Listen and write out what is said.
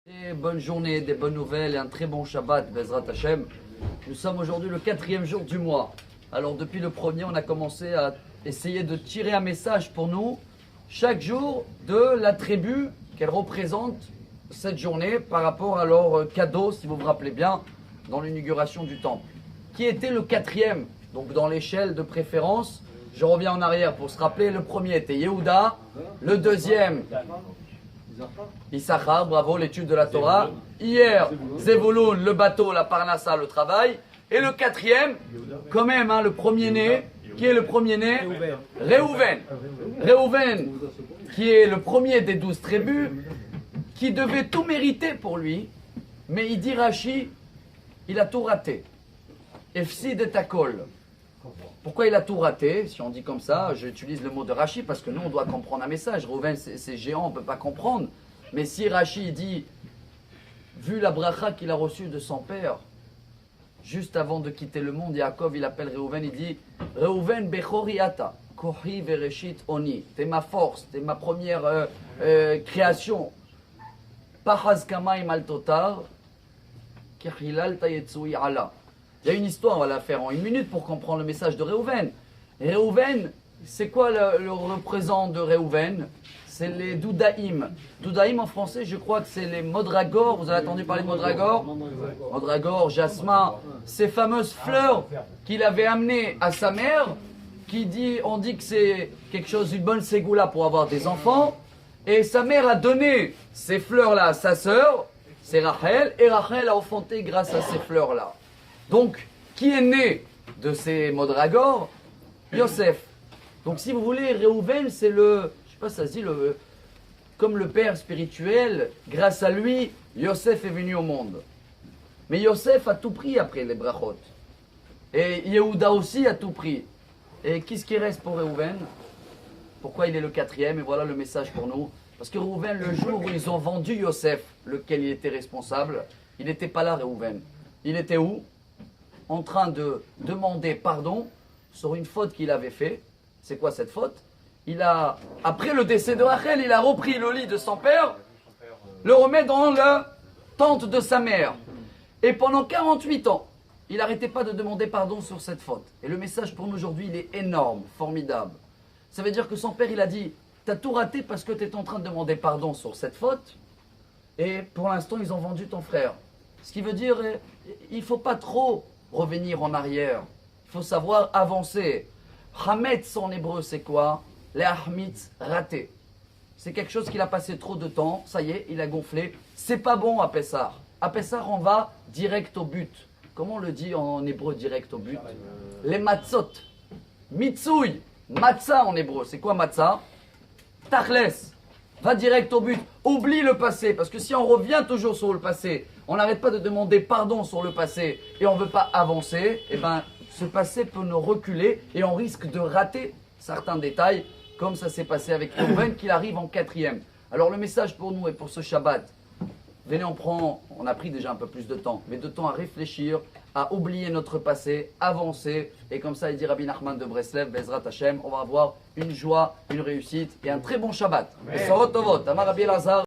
Et bonne journée, des bonnes nouvelles et un très bon Shabbat, Bezrat Hashem. Nous sommes aujourd'hui le 4e jour du mois. Alors depuis le premier, on a commencé à essayer de tirer un message pour nous, chaque jour, de la tribu qu'elle représente cette journée par rapport à leur cadeau, si vous vous rappelez bien, dans l'inauguration du temple. Qui était le 4e, donc dans l'échelle de préférence. Je reviens en arrière pour se rappeler, le premier était Yehuda, le deuxième Issachar, bravo, l'étude de la Torah. Hier, Zevulun, le bateau, la Parnassa, le travail. Et le 4e, quand même, le premier-né, qui est le premier-né Réhouven. Réhouven, qui est le premier des 12 tribus, qui devait tout mériter pour lui, mais il dit Rashi, il a tout raté. Efsi de Takol. Pourquoi il a tout raté? Si on dit comme ça, j'utilise le mot de Rashi parce que nous on doit comprendre un message. Réhouven c'est géant, on ne peut pas comprendre. Mais si Rashi dit, vu la bracha qu'il a reçue de son père, juste avant de quitter le monde, Yaakov il appelle Réhouven, il dit Réhouven bechoriata, kohi vereshit oni. T'es ma force, t'es ma première création. Pachaz kamaim al totar, kirhilal tayetsui ala. Il y a une histoire, on va la faire en une minute pour comprendre le message de Réhouven. Réhouven, c'est quoi le représentant de Réhouven? C'est les Doudaïm. Doudaïm en français, je crois que c'est les Modragor. Vous avez entendu parler de Modragor? Modragor, jasmin, ces fameuses fleurs qu'il avait amenées à sa mère, on dit que c'est quelque chose, une bonne ségoula pour avoir des enfants. Et sa mère a donné ces fleurs-là à sa sœur, c'est Rachel, et Rachel a enfanté grâce à ces fleurs-là. Donc, qui est né de ces Modragor? Yosef. Donc, si vous voulez, Réhouven, c'est le, je sais pas, ça se dit, comme le père spirituel. Grâce à lui, Yosef est venu au monde. Mais Yosef a tout pris après les brachot. Et Yehuda aussi a tout pris. Et qu'est-ce qui reste pour Réhouven? Pourquoi il est le 4e? Et voilà le message pour nous. Parce que Réhouven, le jour où ils ont vendu Yosef, lequel il était responsable, il n'était pas là, Réhouven. Il était où? En train de demander pardon sur une faute qu'il avait fait. C'est quoi cette faute? Après le décès de Rachel, il a repris le lit de son père, le remet dans la tente de sa mère. Et pendant 48 ans, il n'arrêtait pas de demander pardon sur cette faute. Et le message pour nous aujourd'hui, il est énorme, formidable. Ça veut dire que son père, il a dit, t'as tout raté parce que tu es en train de demander pardon sur cette faute. Et pour l'instant, ils ont vendu ton frère. Ce qui veut dire, il ne faut pas trop revenir en arrière. Il faut savoir avancer. Hametz en hébreu, c'est quoi? Les ahmitz, raté. C'est quelque chose qu'il a passé trop de temps. Ça y est, il a gonflé. C'est pas bon à Pessah. À Pessah, on va direct au but. Comment on le dit en hébreu direct au but? Les matzot. Mitsouy. Matzah en hébreu. C'est quoi matzah? Tachles. Va direct au but. Oublie le passé. Parce que si on revient toujours sur le passé, on n'arrête pas de demander pardon sur le passé et on ne veut pas avancer, et bien ce passé peut nous reculer et on risque de rater certains détails, comme ça s'est passé avec Réhouven qui arrive en 4e. Alors le message pour nous et pour ce Shabbat, venez, on a pris déjà un peu plus de temps, mais de temps à réfléchir, à oublier notre passé, avancer, et comme ça il dit Rabbi Nachman de Breslev, Bezrat Hashem, on va avoir une joie, une réussite et un très bon Shabbat. Besorot Tovot, Amar Rabbi Elazar.